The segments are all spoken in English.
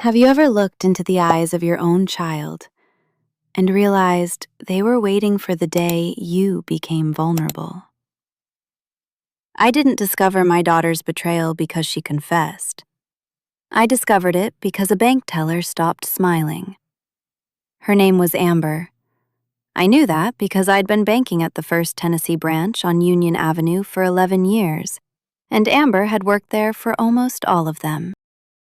Have you ever looked into the eyes of your own child and realized they were waiting for the day you became vulnerable? I didn't discover my daughter's betrayal because she confessed. I discovered it because a bank teller stopped smiling. Her name was Amber. I knew that because I'd been banking at the First Tennessee branch on Union Avenue for 11 years, and Amber had worked there for almost all of them.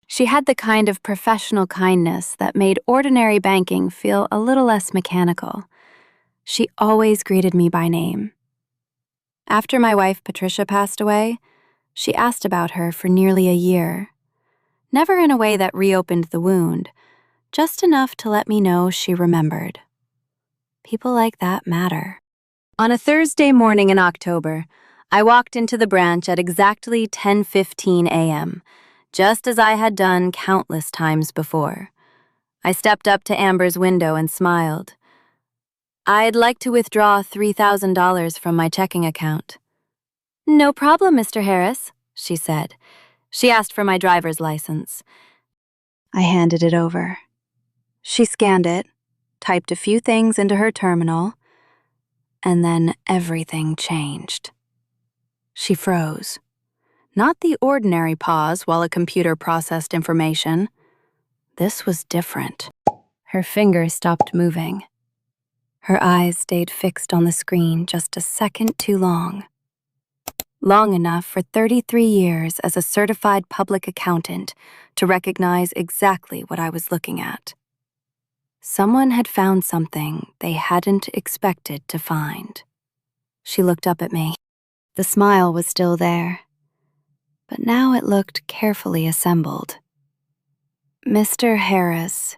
She had the kind of professional kindness that made ordinary banking feel a little less mechanical. She always greeted me by name. After my wife Patricia passed away, she asked about her for nearly a year. Never in a way that reopened the wound, just enough to let me know she remembered. People like that matter. On a Thursday morning in October, I walked into the branch at exactly 10:15 a.m., just as I had done countless times before. I stepped up to Amber's window and smiled. "I'd like to withdraw $3,000 from my checking account." "No problem, Mr. Harris," she said. She asked for my driver's license. I handed it over. She scanned it, typed a few things into her terminal, and then everything changed. She froze. Not the ordinary pause while a computer processed information. This was different. Her fingers stopped moving. Her eyes stayed fixed on the screen just a second too long. Long enough for 33 years as a certified public accountant to recognize exactly what I was looking at. Someone had found something they hadn't expected to find. She looked up at me. The smile was still there, but now it looked carefully assembled. "Mr. Harris,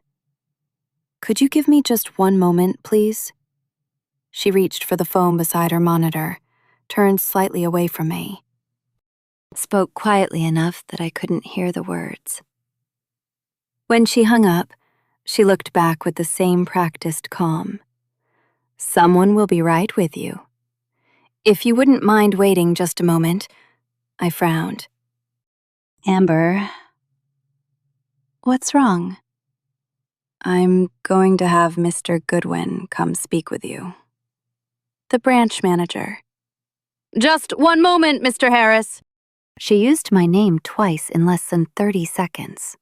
could you give me just one moment, please?" She reached for the phone beside her monitor, turned slightly away from me, spoke quietly enough that I couldn't hear the words. When she hung up, she looked back with the same practiced calm. "Someone will be right with you. If you wouldn't mind waiting just a moment." I frowned. "Amber, what's wrong?" "I'm going to have Mr. Goodwin come speak with you." The branch manager. "Just one moment, Mr. Harris." She used my name twice in less than 30 seconds.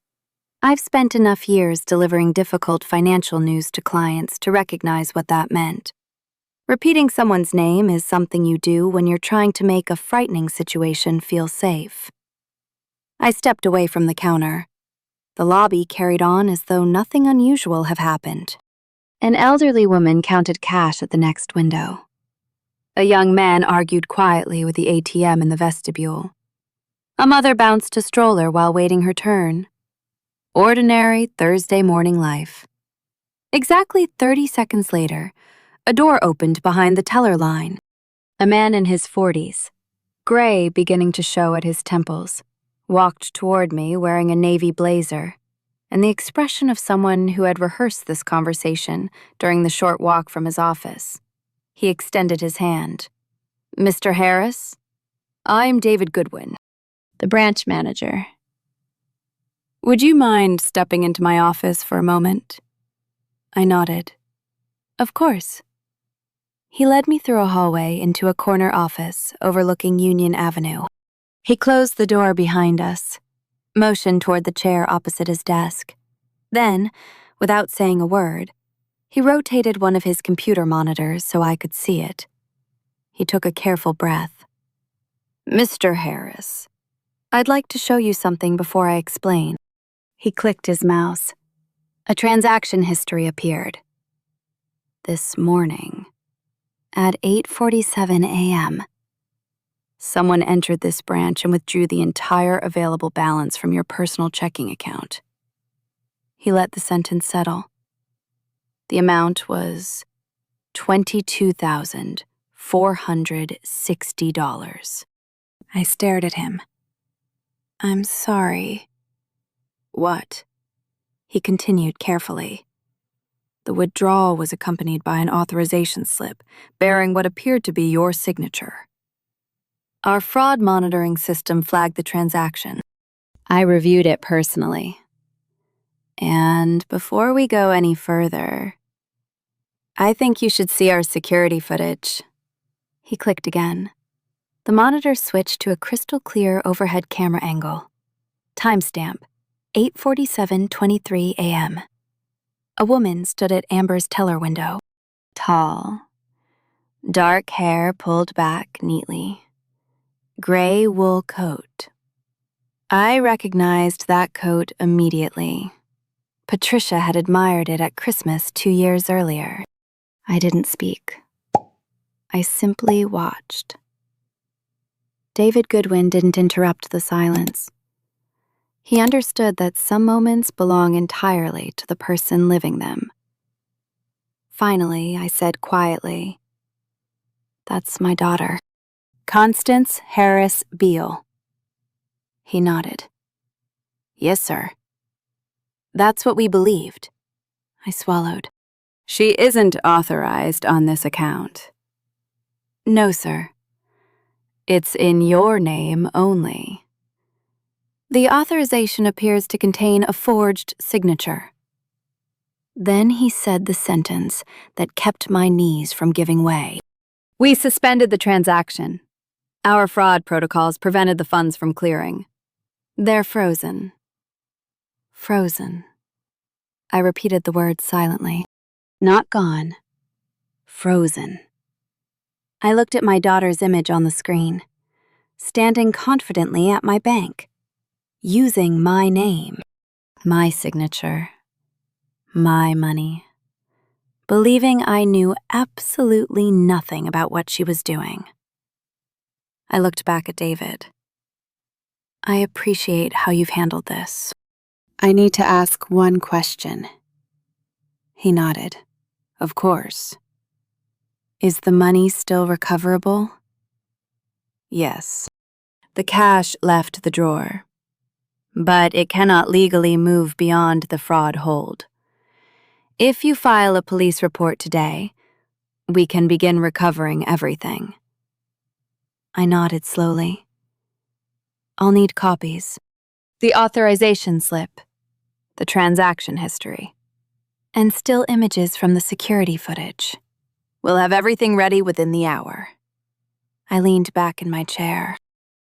I've spent enough years delivering difficult financial news to clients to recognize what that meant. Repeating someone's name is something you do when you're trying to make a frightening situation feel safe. I stepped away from the counter. The lobby carried on as though nothing unusual had happened. An elderly woman counted cash at the next window. A young man argued quietly with the ATM in the vestibule. A mother bounced a stroller while waiting her turn. Ordinary Thursday morning life. Exactly 30 seconds later, a door opened behind the teller line. A man in his 40s, gray beginning to show at his temples, walked toward me wearing a navy blazer and the expression of someone who had rehearsed this conversation during the short walk from his office. He extended his hand. "Mr. Harris, I'm David Goodwin, the branch manager. Would you mind stepping into my office for a moment?" I nodded. "Of course." He led me through a hallway into a corner office overlooking Union Avenue. He closed the door behind us, motioned toward the chair opposite his desk. Then, without saying a word, he rotated one of his computer monitors so I could see it. He took a careful breath. "Mr. Harris, I'd like to show you something before I explain." He clicked his mouse. A transaction history appeared. "This morning, at 8:47 a.m., someone entered this branch and withdrew the entire available balance from your personal checking account." He let the sentence settle. The amount was $22,460. I stared at him. "I'm sorry." "What?" He continued carefully. "The withdrawal was accompanied by an authorization slip bearing what appeared to be your signature. Our fraud monitoring system flagged the transaction. I reviewed it personally. And before we go any further, I think you should see our security footage. He clicked again. The monitor switched to a crystal clear overhead camera angle. Timestamp, 8:47:23 a.m. A woman stood at Amber's teller window. Tall. Dark hair pulled back neatly. Gray wool coat. I recognized that coat immediately. Patricia had admired it at Christmas 2 years earlier. I didn't speak. I simply watched. David Goodwin didn't interrupt the silence. He understood that some moments belong entirely to the person living them. Finally, I said quietly, "That's my daughter, Constance Harris Beale." He nodded. "Yes, sir." "That's what we believed." I swallowed. "She isn't authorized on this account." "No, sir." "It's in your name only." "The authorization appears to contain a forged signature." Then he said the sentence that kept my knees from giving way. "We suspended the transaction. Our fraud protocols prevented the funds from clearing. They're frozen." Frozen. I repeated the words silently. Not gone. Frozen. I looked at my daughter's image on the screen, standing confidently at my bank, using my name, my signature, my money, believing I knew absolutely nothing about what she was doing. I looked back at David. "I appreciate how you've handled this. I need to ask one question." He nodded. "Of course." "Is the money still recoverable?" "Yes. The cash left the drawer, but it cannot legally move beyond the fraud hold. If you file a police report today, we can begin recovering everything." I nodded slowly. "I'll need copies. The authorization slip, the transaction history, and still images from the security footage. We'll have everything ready within the hour." I leaned back in my chair,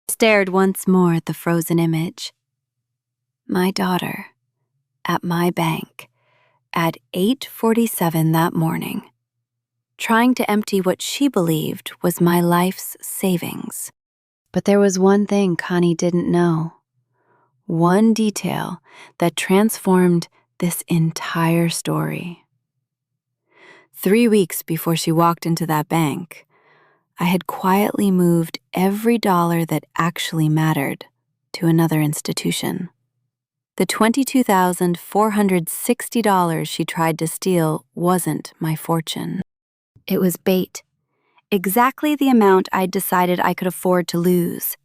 stared once more at the frozen image. My daughter, at my bank, at 8:47 that morning, trying to empty what she believed was my life's savings. But there was one thing Connie didn't know. One detail that transformed this entire story. 3 weeks before she walked into that bank, I had quietly moved every dollar that actually mattered to another institution. The $22,460 she tried to steal wasn't my fortune. It was bait, exactly the amount I'd decided I could afford to lose,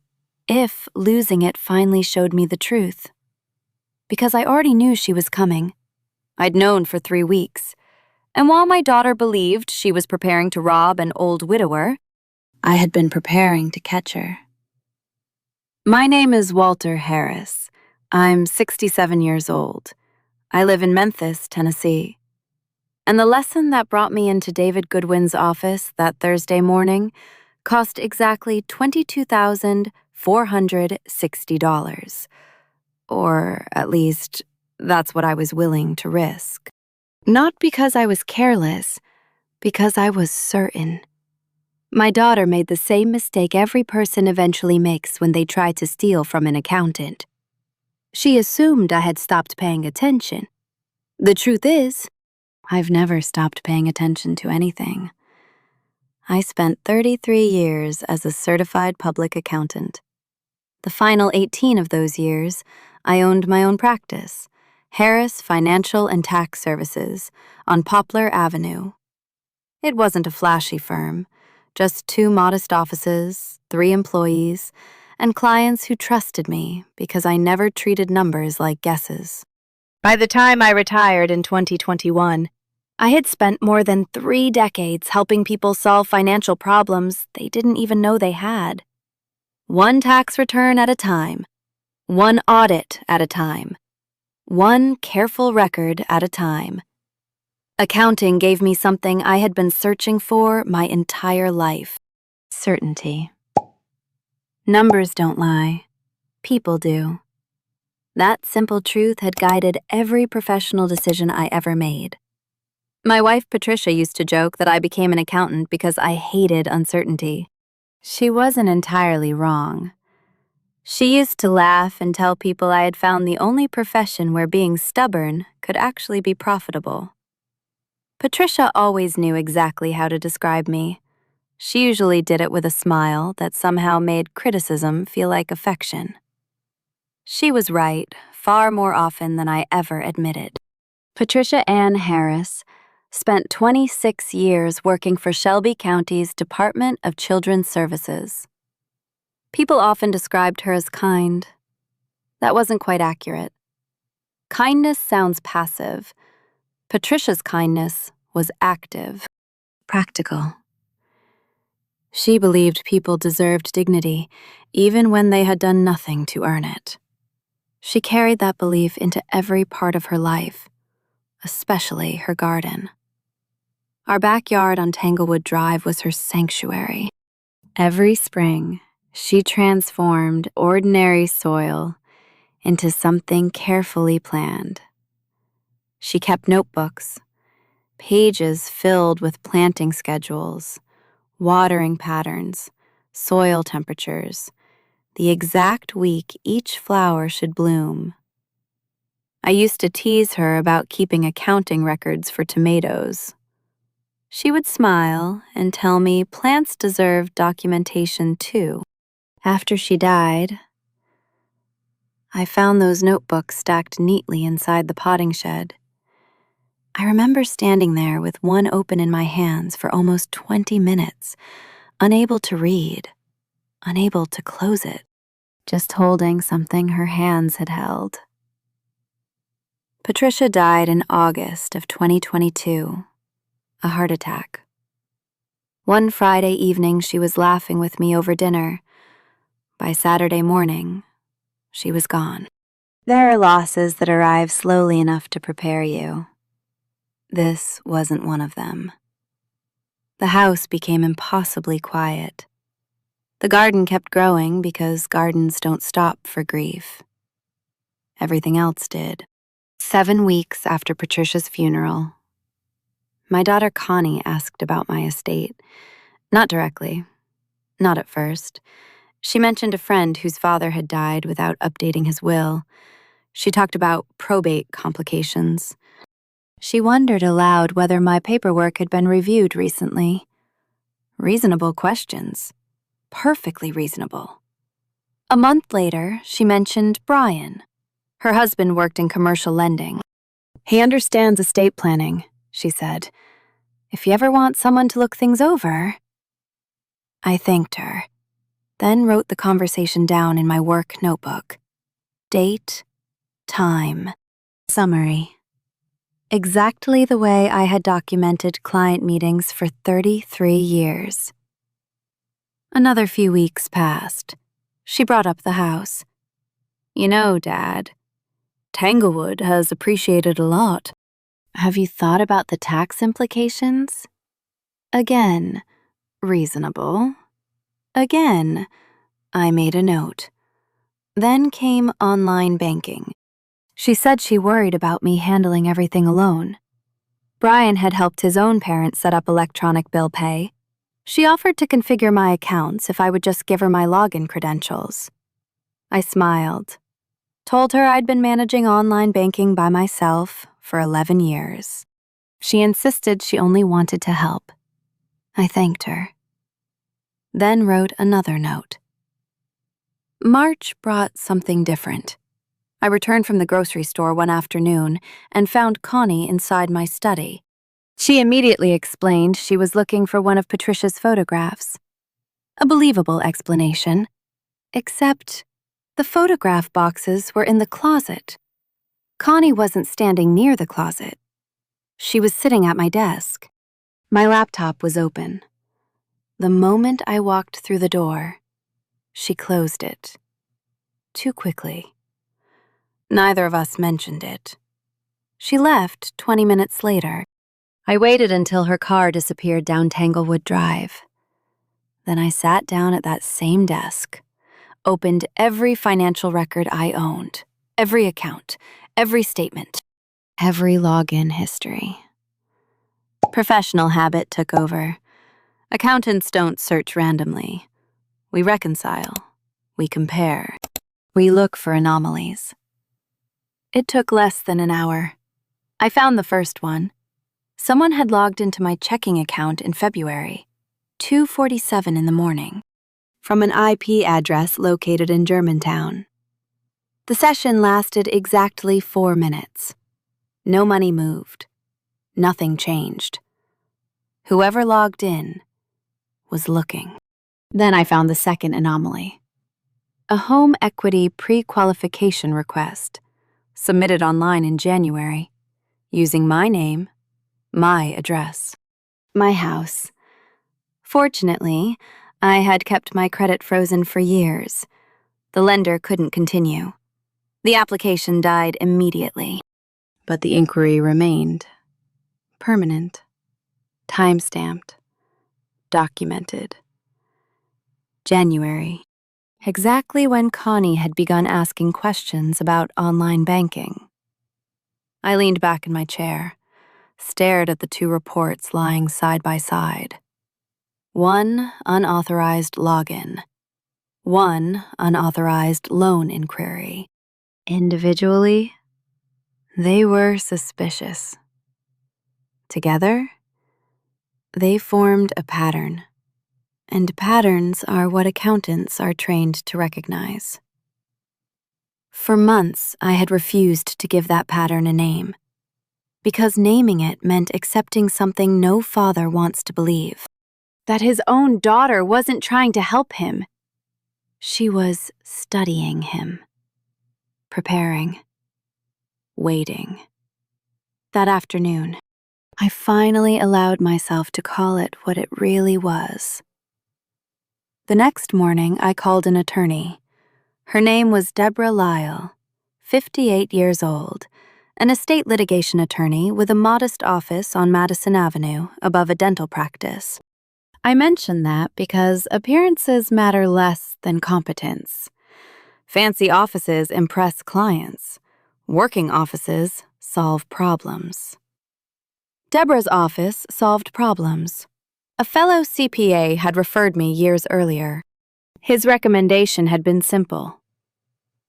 if losing it finally showed me the truth. Because I already knew she was coming. I'd known for 3 weeks, and while my daughter believed she was preparing to rob an old widower, I had been preparing to catch her. My name is Walter Harris. I'm 67 years old. I live in Memphis, Tennessee. And the lesson that brought me into David Goodwin's office that Thursday morning cost exactly $22,460. Or at least, that's what I was willing to risk. Not because I was careless, because I was certain. My daughter made the same mistake every person eventually makes when they try to steal from an accountant. She assumed I had stopped paying attention. The truth is, I've never stopped paying attention to anything. I spent 33 years as a certified public accountant. The final 18 of those years, I owned my own practice, Harris Financial and Tax Services, on Poplar Avenue. It wasn't a flashy firm, just 2 modest offices, 3 employees, and clients who trusted me because I never treated numbers like guesses. By the time I retired in 2021, I had spent more than 3 decades helping people solve financial problems they didn't even know they had. One tax return at a time, one audit at a time, one careful record at a time. Accounting gave me something I had been searching for my entire life: certainty. Numbers don't lie, people do. That simple truth had guided every professional decision I ever made. My wife Patricia used to joke that I became an accountant because I hated uncertainty. She wasn't entirely wrong. She used to laugh and tell people I had found the only profession where being stubborn could actually be profitable. Patricia always knew exactly how to describe me. She usually did it with a smile that somehow made criticism feel like affection. She was right, far more often than I ever admitted. Patricia Ann Harris spent 26 years working for Shelby County's Department of Children's Services. People often described her as kind. That wasn't quite accurate. Kindness sounds passive. Patricia's kindness was active, practical. She believed people deserved dignity, even when they had done nothing to earn it. She carried that belief into every part of her life, especially her garden. Our backyard on Tanglewood Drive was her sanctuary. Every spring, she transformed ordinary soil into something carefully planned. She kept notebooks, pages filled with planting schedules, watering patterns, soil temperatures, the exact week each flower should bloom. I used to tease her about keeping accounting records for tomatoes. She would smile and tell me plants deserved documentation too. After she died, I found those notebooks stacked neatly inside the potting shed. I remember standing there with one open in my hands for almost 20 minutes, unable to read, unable to close it, just holding something her hands had held. Patricia died in August of 2022, a heart attack. One Friday evening, she was laughing with me over dinner. By Saturday morning, she was gone. There are losses that arrive slowly enough to prepare you. This wasn't one of them. The house became impossibly quiet. The garden kept growing because gardens don't stop for grief. Everything else did. 7 weeks after Patricia's funeral, my daughter Connie asked about my estate. Not directly. Not at first. She mentioned a friend whose father had died without updating his will. She talked about probate complications. She wondered aloud whether my paperwork had been reviewed recently. Reasonable questions. Perfectly reasonable. A month later, she mentioned Brian. Her husband worked in commercial lending. He understands estate planning, she said. If you ever want someone to look things over. I thanked her, then wrote the conversation down in my work notebook. Date, time, summary. Exactly the way I had documented client meetings for 33 years. Another few weeks passed. She brought up the house. You know, Dad, Tanglewood has appreciated a lot. Have you thought about the tax implications? Again, reasonable. Again, I made a note. Then came online banking. She said she worried about me handling everything alone. Brian had helped his own parents set up electronic bill pay. She offered to configure my accounts if I would just give her my login credentials. I smiled, told her I'd been managing online banking by myself for 11 years. She insisted she only wanted to help. I thanked her. Then wrote another note. March brought something different. I returned from the grocery store one afternoon and found Connie inside my study. She immediately explained she was looking for one of Patricia's photographs. A believable explanation, except the photograph boxes were in the closet. Connie wasn't standing near the closet. She was sitting at my desk. My laptop was open. The moment I walked through the door, she closed it. Too quickly. Neither of us mentioned it. She left 20 minutes later. I waited until her car disappeared down Tanglewood Drive. Then I sat down at that same desk, opened every financial record I owned, every account, every statement, every login history. Professional habit took over. Accountants don't search randomly. We reconcile. We compare. We look for anomalies. It took less than an hour. I found the first one. Someone had logged into my checking account in February, 2:47 in the morning, from an IP address located in Germantown. The session lasted exactly 4 minutes. No money moved. Nothing changed. Whoever logged in was looking. Then I found the second anomaly. A home equity pre-qualification request, submitted online in January, using my name, my address, my house. Fortunately, I had kept my credit frozen for years. The lender couldn't continue. The application died immediately. But the inquiry remained. Permanent. Time-stamped. Documented. January. Exactly when Connie had begun asking questions about online banking. I leaned back in my chair, stared at the two reports lying side by side. One unauthorized login. One unauthorized loan inquiry. Individually, they were suspicious. Together, they formed a pattern. And patterns are what accountants are trained to recognize. For months, I had refused to give that pattern a name, because naming it meant accepting something no father wants to believe. That his own daughter wasn't trying to help him. She was studying him, preparing, waiting. That afternoon, I finally allowed myself to call it what it really was. The next morning, I called an attorney. Her name was Deborah Lyle, 58 years old, an estate litigation attorney with a modest office on Madison Avenue above a dental practice. I mention that because appearances matter less than competence. Fancy offices impress clients. Working offices solve problems. Deborah's office solved problems. A fellow CPA had referred me years earlier. His recommendation had been simple.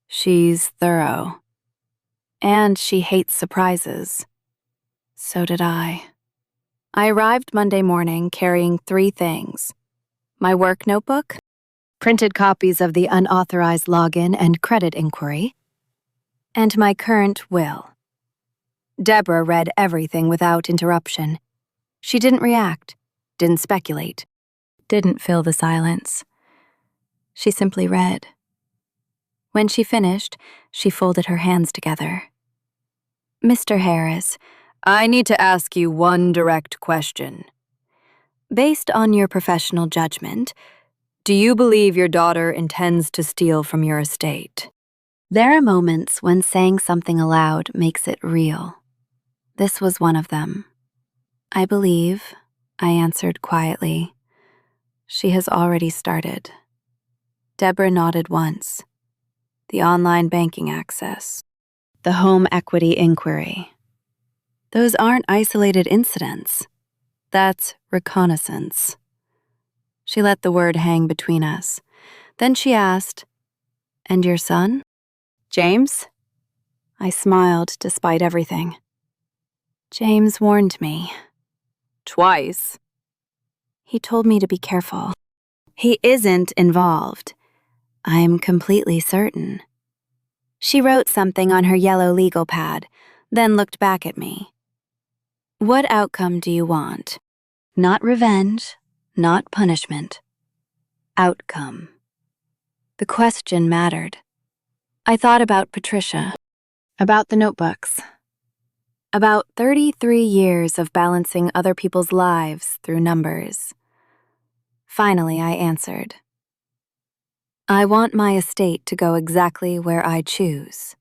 She's thorough. And she hates surprises. So did I. I arrived Monday morning carrying 3 things. My work notebook, printed copies of the unauthorized login and credit inquiry, and my current will. Deborah read everything without interruption. She didn't react, didn't speculate, didn't fill the silence. She simply read. When she finished, she folded her hands together. Mr. Harris, I need to ask you one direct question. Based on your professional judgment, do you believe your daughter intends to steal from your estate? There are moments when saying something aloud makes it real. This was one of them. I believe, I answered quietly. She has already started. Deborah nodded once. The online banking access. The home equity inquiry. Those aren't isolated incidents. That's reconnaissance. She let the word hang between us. Then she asked, "And your son? James?" I smiled despite everything. James warned me. Twice. He told me to be careful. He isn't involved. I'm completely certain. She wrote something on her yellow legal pad, then looked back at me. What outcome do you want? Not revenge, not punishment. Outcome. The question mattered. I thought about Patricia, about the notebooks, about 33 years of balancing other people's lives through numbers. Finally, I answered. I want my estate to go exactly where I choose.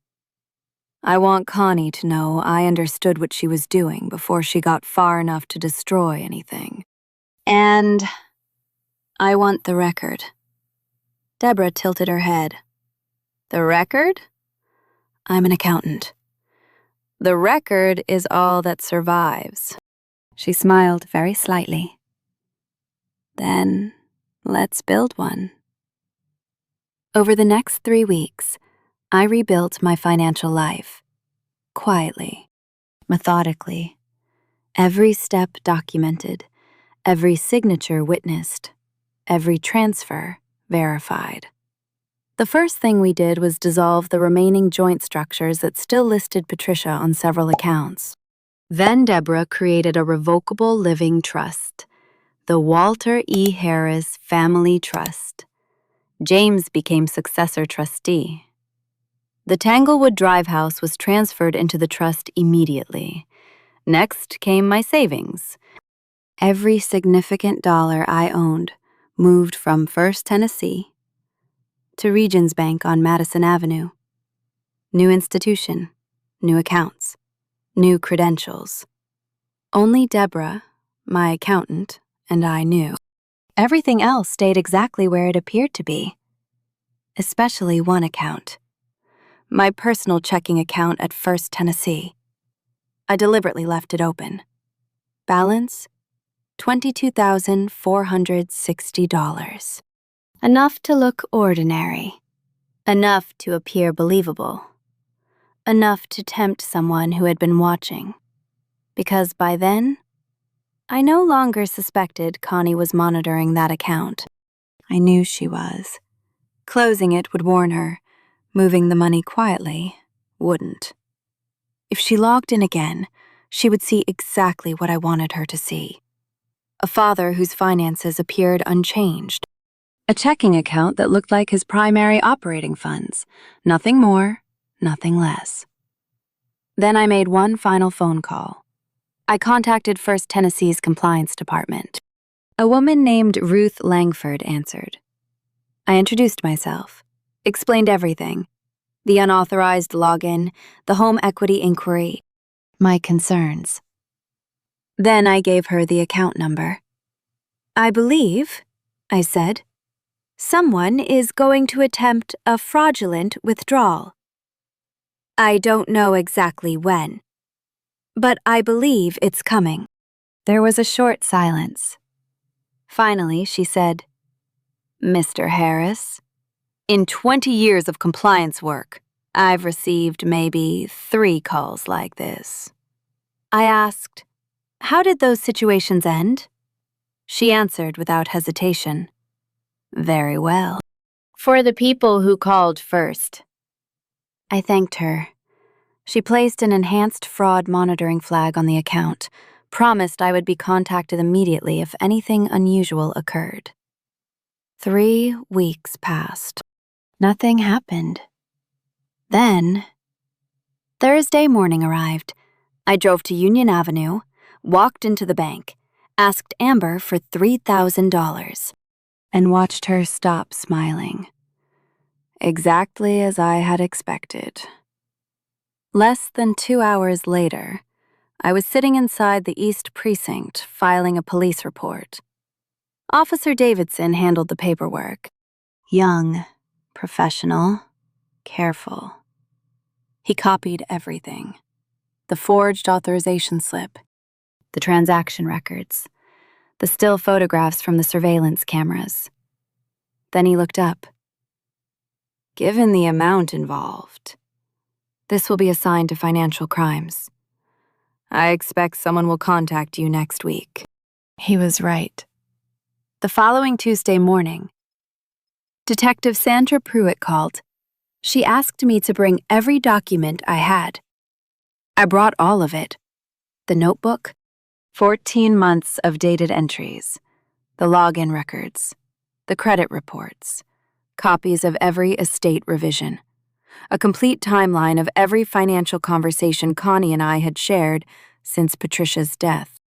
I want Connie to know I understood what she was doing before she got far enough to destroy anything. And I want the record. Deborah tilted her head. The record? I'm an accountant. The record is all that survives. She smiled very slightly. Then, let's build one. Over the next 3 weeks, I rebuilt my financial life. Quietly, methodically. Every step documented, every signature witnessed, every transfer verified. The first thing we did was dissolve the remaining joint structures that still listed Patricia on several accounts. Then Deborah created a revocable living trust, the Walter E. Harris Family Trust. James became successor trustee. The Tanglewood Drive house was transferred into the trust immediately. Next came my savings. Every significant dollar I owned moved from First Tennessee to Regions Bank on Madison Avenue. New institution, new accounts, new credentials. Only Deborah, my accountant, and I knew. Everything else stayed exactly where it appeared to be, especially one account. My personal checking account at First Tennessee. I deliberately left it open. Balance, $22,460. Enough to look ordinary. Enough to appear believable. Enough to tempt someone who had been watching. Because by then, I no longer suspected Connie was monitoring that account. I knew she was. Closing it would warn her. Moving the money quietly wouldn't. If she logged in again, she would see exactly what I wanted her to see. A father whose finances appeared unchanged. A checking account that looked like his primary operating funds. Nothing more, nothing less. Then I made one final phone call. I contacted First Tennessee's compliance department. A woman named Ruth Langford answered. I introduced myself, explained everything. The unauthorized login, the home equity inquiry, my concerns. Then I gave her the account number. I believe, I said, someone is going to attempt a fraudulent withdrawal. I don't know exactly when, but I believe it's coming. There was a short silence. Finally, she said, Mr. Harris, in 20 years of compliance work, I've received maybe 3 calls like this. I asked, how did those situations end? She answered without hesitation. Very well. For the people who called first. I thanked her. She placed an enhanced fraud monitoring flag on the account, promised I would be contacted immediately if anything unusual occurred. 3 weeks passed. Nothing happened. Then, Thursday morning arrived. I drove to Union Avenue, walked into the bank, asked Amber for $3,000, and watched her stop smiling. Exactly as I had expected. Less than 2 hours later, I was sitting inside the East Precinct filing a police report. Officer Davidson handled the paperwork. Young, professional, careful. He copied everything. The forged authorization slip, the transaction records, the still photographs from the surveillance cameras. Then he looked up. Given the amount involved, this will be assigned to financial crimes. I expect someone will contact you next week. He was right. The following Tuesday morning, Detective Sandra Pruitt called. She asked me to bring every document I had. I brought all of it. The notebook, 14 months of dated entries, the login records, the credit reports, copies of every estate revision, a complete timeline of every financial conversation Connie and I had shared since Patricia's death.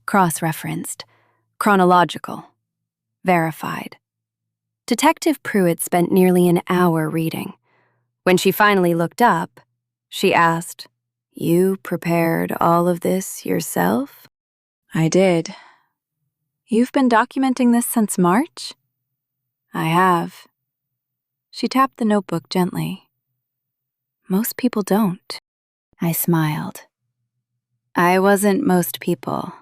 Cross-referenced, chronological, verified. Detective Pruitt spent nearly an hour reading. When she finally looked up, she asked. You prepared all of this yourself? I did. You've been documenting this since March? I have. She tapped the notebook gently. Most people don't. I smiled. I wasn't most people.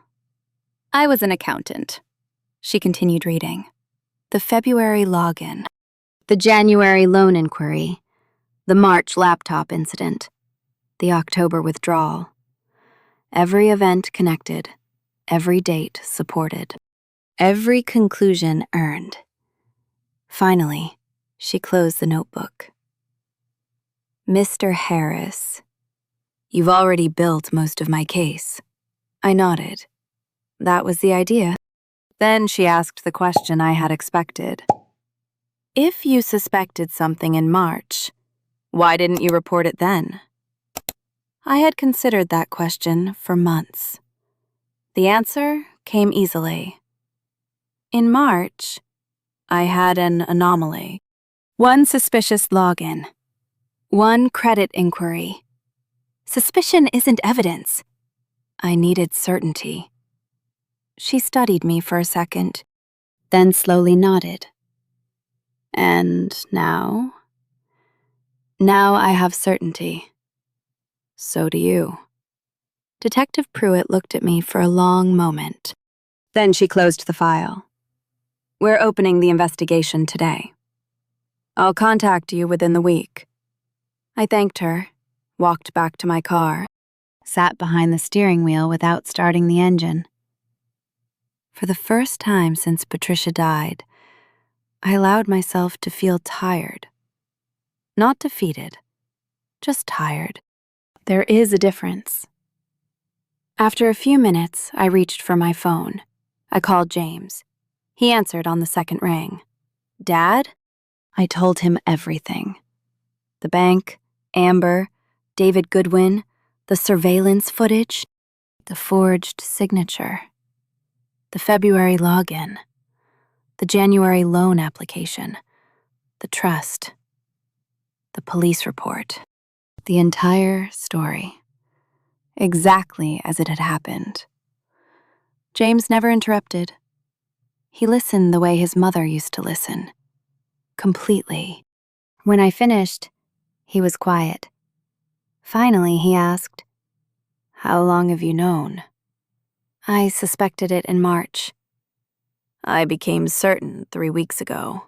I was an accountant. She continued reading. The February login. The January loan inquiry. The March laptop incident. The October withdrawal. Every event connected. Every date supported. Every conclusion earned. Finally, she closed the notebook. Mr. Harris, you've already built most of my case. I nodded. That was the idea. Then she asked the question I had expected. If you suspected something in March, why didn't you report it then? I had considered that question for months. The answer came easily. In March, I had an anomaly. One suspicious login. One credit inquiry. Suspicion isn't evidence. I needed certainty. She studied me for a second, then slowly nodded. And now? Now I have certainty. So do you. Detective Pruitt looked at me for a long moment. Then she closed the file. We're opening the investigation today. I'll contact you within the week. I thanked her, walked back to my car, sat behind the steering wheel without starting the engine. For the first time since Patricia died, I allowed myself to feel tired. Not defeated, just tired. There is a difference. After a few minutes, I reached for my phone. I called James. He answered on the second ring. Dad? I told him everything. The bank, Amber, David Goodwin, the surveillance footage, the forged signature, the February login, the January loan application, the trust, the police report, the entire story, exactly as it had happened. James never interrupted. He listened the way his mother used to listen, completely. When I finished, he was quiet. Finally, he asked, How long have you known? I suspected it in March. I became certain 3 weeks ago.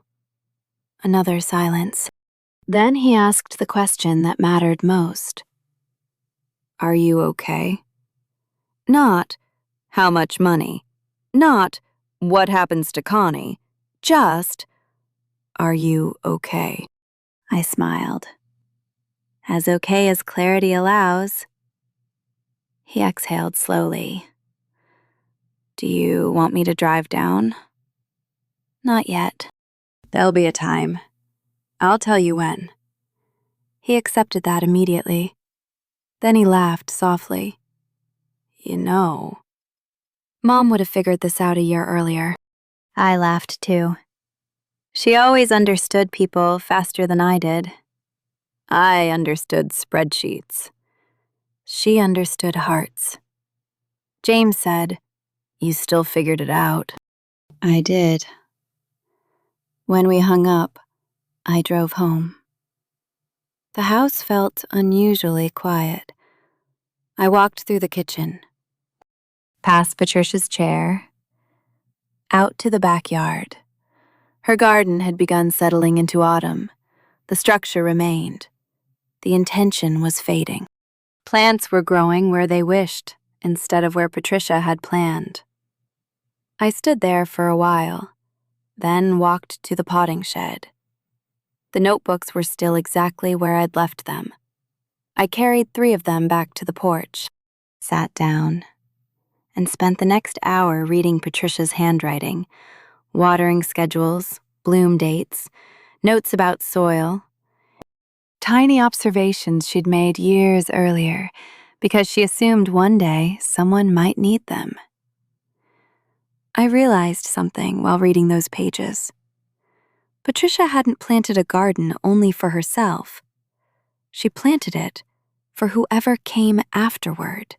Another silence. Then he asked the question that mattered most. Are you okay? Not, how much money? Not, what happens to Connie? Just, are you okay? I smiled. As okay as clarity allows. He exhaled slowly. Do you want me to drive down? Not yet. There'll be a time. I'll tell you when. He accepted that immediately. Then he laughed softly. You know. Mom would have figured this out a year earlier. I laughed too. She always understood people faster than I did. I understood spreadsheets. She understood hearts. James said, You still figured it out. I did. When we hung up, I drove home. The house felt unusually quiet. I walked through the kitchen, past Patricia's chair, out to the backyard. Her garden had begun settling into autumn. The structure remained. The intention was fading. Plants were growing where they wished, instead of where Patricia had planned. I stood there for a while, then walked to the potting shed. The notebooks were still exactly where I'd left them. I carried 3 of them back to the porch, sat down, and spent the next hour reading Patricia's handwriting, watering schedules, bloom dates, notes about soil, tiny observations she'd made years earlier because she assumed one day someone might need them. I realized something while reading those pages. Patricia hadn't planted a garden only for herself. She planted it for whoever came afterward.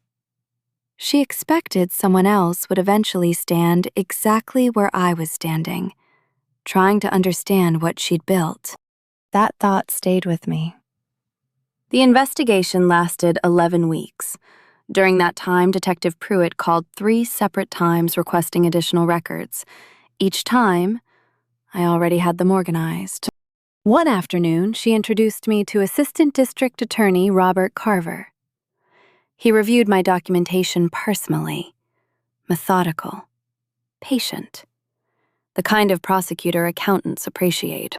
She expected someone else would eventually stand exactly where I was standing, trying to understand what she'd built. That thought stayed with me. The investigation lasted 11 weeks. During that time, Detective Pruitt called 3 separate times requesting additional records. Each time, I already had them organized. One afternoon, she introduced me to Assistant District Attorney Robert Carver. He reviewed my documentation personally, methodical, patient, the kind of prosecutor accountants appreciate.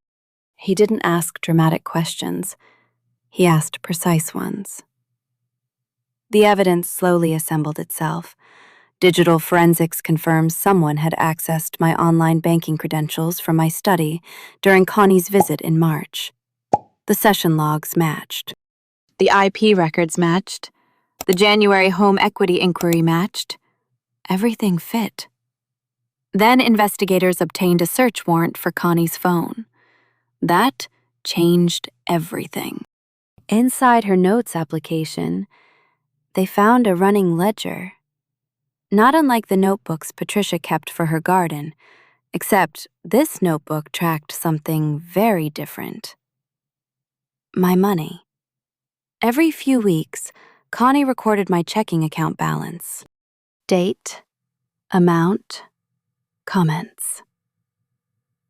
He didn't ask dramatic questions. He asked precise ones. The evidence slowly assembled itself. Digital forensics confirms someone had accessed my online banking credentials from my study during Connie's visit in March. The session logs matched. The IP records matched. The January home equity inquiry matched. Everything fit. Then investigators obtained a search warrant for Connie's phone. That changed everything. Inside her notes application, they found a running ledger. Not unlike the notebooks Patricia kept for her garden, except this notebook tracked something very different. My money. Every few weeks, Connie recorded my checking account balance. Date, amount, comments.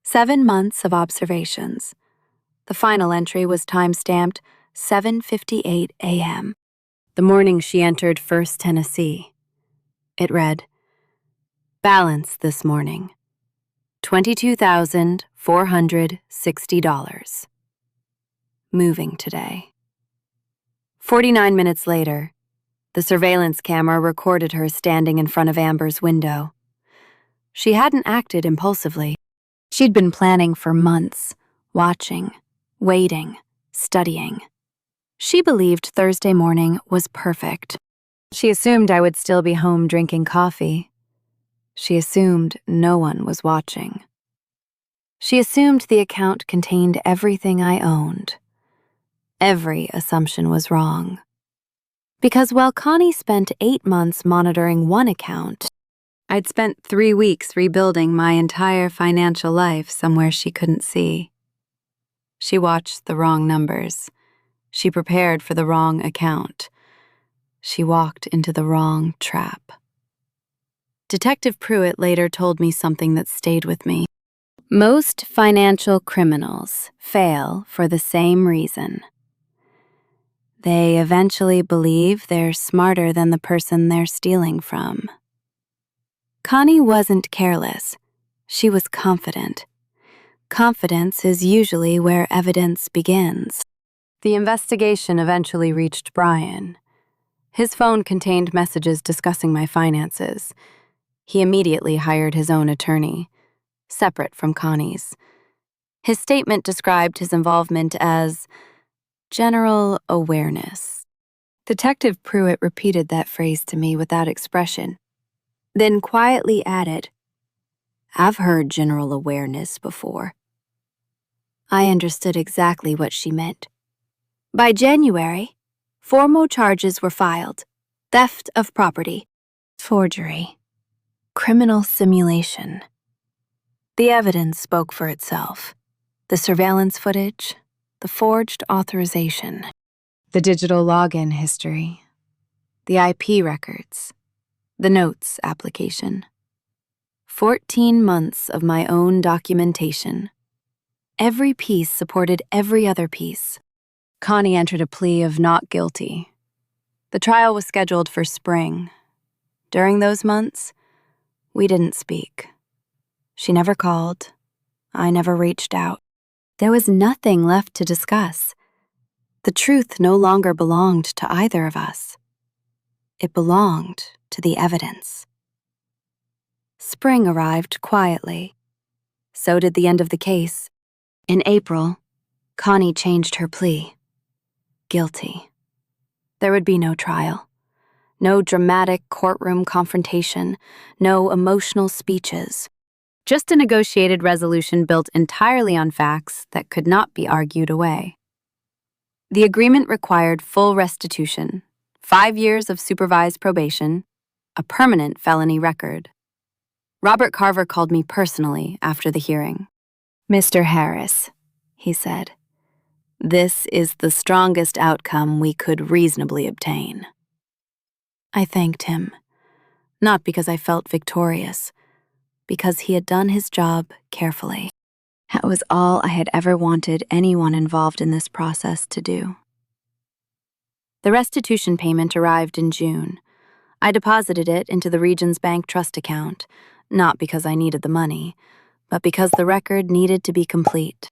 7 months of observations. The final entry was time-stamped 7:58 a.m., the morning she entered First Tennessee. It read, balance this morning, $22,460. Moving today. 49 minutes later, the surveillance camera recorded her standing in front of Amber's window. She hadn't acted impulsively. She'd been planning for months, watching, waiting, studying. She believed Thursday morning was perfect. She assumed I would still be home drinking coffee. She assumed no one was watching. She assumed the account contained everything I owned. Every assumption was wrong. Because while Connie spent 8 months monitoring one account, I'd spent 3 weeks rebuilding my entire financial life somewhere she couldn't see. She watched the wrong numbers. She prepared for the wrong account. She walked into the wrong trap. Detective Pruitt later told me something that stayed with me. Most financial criminals fail for the same reason. They eventually believe they're smarter than the person they're stealing from. Connie wasn't careless. She was confident. Confidence is usually where evidence begins. The investigation eventually reached Brian. His phone contained messages discussing my finances. He immediately hired his own attorney, separate from Connie's. His statement described his involvement as general awareness. Detective Pruitt repeated that phrase to me without expression, then quietly added, "I've heard general awareness before." I understood exactly what she meant. By January, 4 more charges were filed: theft of property, forgery, criminal simulation. The evidence spoke for itself. The surveillance footage, the forged authorization, the digital login history, the IP records, the notes application. 14 months of my own documentation. Every piece supported every other piece. Connie entered a plea of not guilty. The trial was scheduled for spring. During those months, we didn't speak. She never called. I never reached out. There was nothing left to discuss. The truth no longer belonged to either of us. It belonged to the evidence. Spring arrived quietly. So did the end of the case. In April, Connie changed her plea. Guilty. There would be no trial. No dramatic courtroom confrontation. No emotional speeches. Just a negotiated resolution built entirely on facts that could not be argued away. The agreement required full restitution, 5 years of supervised probation, a permanent felony record. Robert Carver called me personally after the hearing. "Mr. Harris," he said, "this is the strongest outcome we could reasonably obtain." I thanked him, not because I felt victorious, because he had done his job carefully. That was all I had ever wanted anyone involved in this process to do. The restitution payment arrived in June. I deposited it into the Regions Bank trust account, not because I needed the money, but because the record needed to be complete.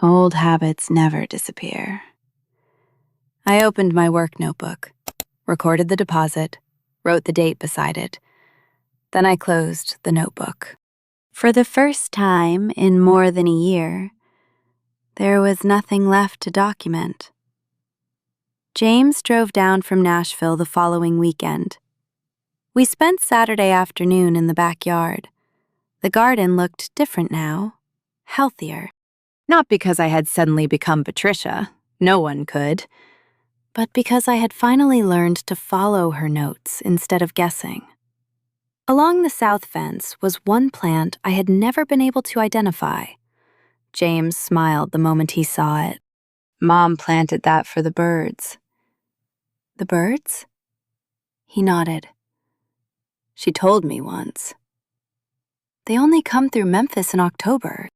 Old habits never disappear. I opened my work notebook, recorded the deposit, wrote the date beside it. Then I closed the notebook. For the first time in more than a year, there was nothing left to document. James drove down from Nashville the following weekend. We spent Saturday afternoon in the backyard. The garden looked different now, healthier. Not because I had suddenly become Patricia, no one could, but because I had finally learned to follow her notes instead of guessing. Along the south fence was one plant I had never been able to identify. James smiled the moment he saw it. "Mom planted that for the birds." "The birds?" He nodded. "She told me once. They only come through Memphis in October.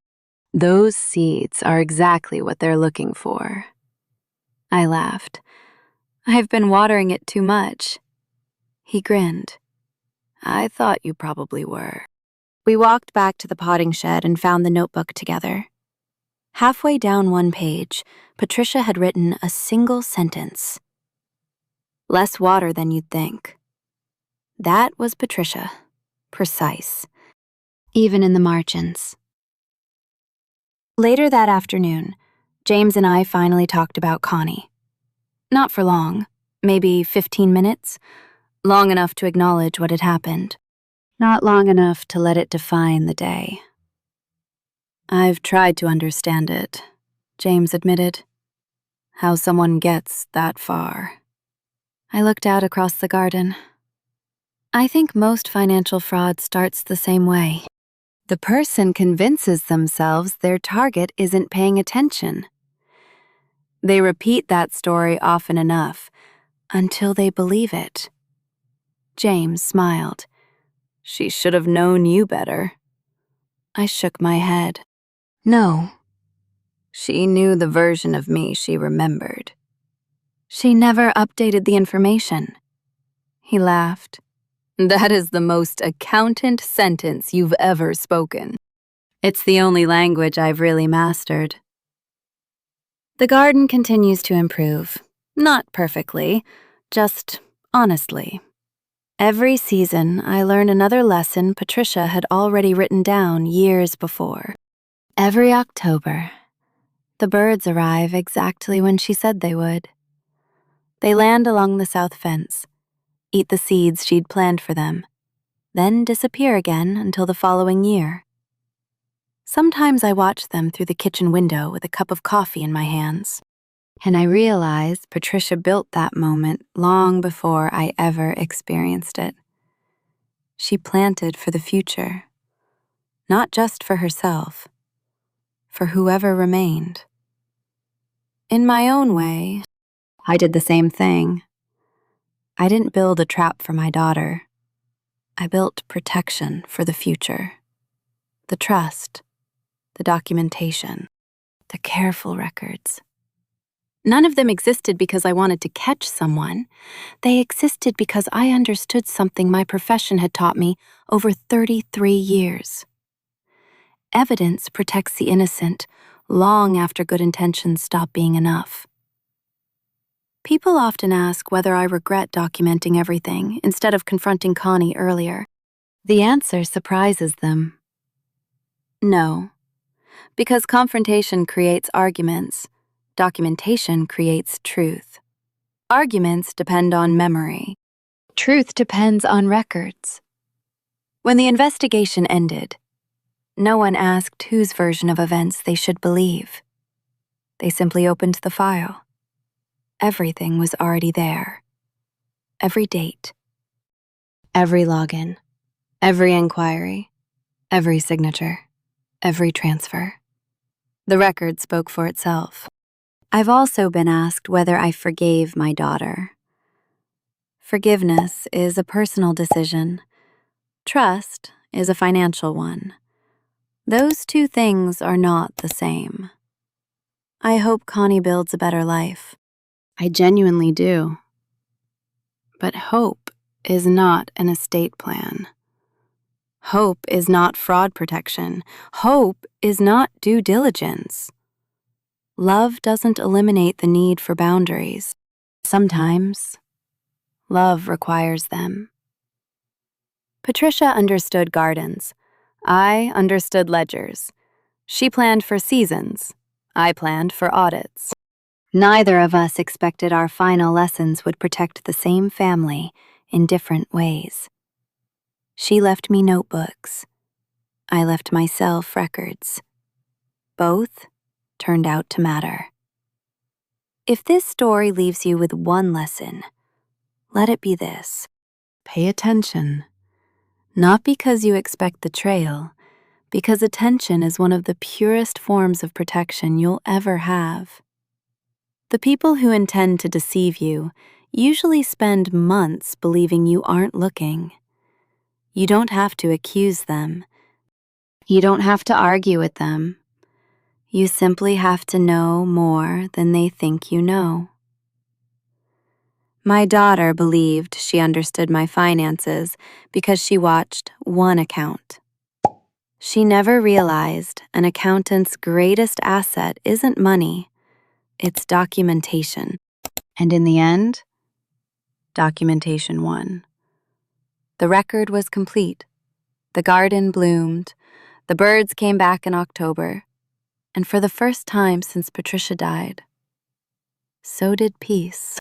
Those seeds are exactly what they're looking for." I laughed. "I've been watering it too much." He grinned. "I thought you probably were." We walked back to the potting shed and found the notebook together. Halfway down one page, Patricia had written a single sentence. "Less water than you'd think." That was Patricia. Precise. Even in the margins. Later that afternoon, James and I finally talked about Connie. Not for long, maybe 15 minutes. Long enough to acknowledge what had happened. Not long enough to let it define the day. "I've tried to understand it," James admitted. "How someone gets that far." I looked out across the garden. I think most financial fraud starts the same way. The person convinces themselves their target isn't paying attention. They repeat that story often enough until they believe it. James smiled. "She should have known you better." I shook my head. "No. She knew the version of me she remembered. She never updated the information." He laughed. "That is the most accountant sentence you've ever spoken." It's the only language I've really mastered. The garden continues to improve. Not perfectly, just honestly. Every season, I learn another lesson Patricia had already written down years before. Every October, the birds arrive exactly when she said they would. They land along the south fence, eat the seeds she'd planned for them, then disappear again until the following year. Sometimes I watch them through the kitchen window with a cup of coffee in my hands, and I realize Patricia built that moment long before I ever experienced it. She planted for the future, not just for herself, for whoever remained. In my own way, I did the same thing. I didn't build a trap for my daughter. I built protection for the future. The trust, the documentation, the careful records. None of them existed because I wanted to catch someone. They existed because I understood something my profession had taught me over 33 years. Evidence protects the innocent long after good intentions stop being enough. People often ask whether I regret documenting everything instead of confronting Connie earlier. The answer surprises them. No, because confrontation creates arguments. Documentation creates truth. Arguments depend on memory. Truth depends on records. When the investigation ended, no one asked whose version of events they should believe. They simply opened the file. everything was already there. Every date, every login, every inquiry, every signature, every transfer. The record spoke for itself. I've also been asked whether I forgave my daughter. Forgiveness is a personal decision. Trust is a financial one. Those two things are not the same. I hope Connie builds a better life. I genuinely do. But hope is not an estate plan. Hope is not fraud protection. Hope is not due diligence. Love doesn't eliminate the need for boundaries. Sometimes, love requires them. Patricia understood gardens. I understood ledgers. She planned for seasons. I planned for audits. Neither of us expected our final lessons would protect the same family in different ways. She left me notebooks. I left myself records. Both turned out to matter. If this story leaves you with one lesson, let it be this. Pay attention. Not because you expect betrayal, because attention is one of the purest forms of protection you'll ever have. The people who intend to deceive you usually spend months believing you aren't looking. You don't have to accuse them. You don't have to argue with them. You simply have to know more than they think you know. My daughter believed she understood my finances because she watched one account. She never realized an accountant's greatest asset isn't money, it's documentation. And in the end, documentation won. The record was complete. The garden bloomed. The birds came back in October. And for the first time since Patricia died, so did peace.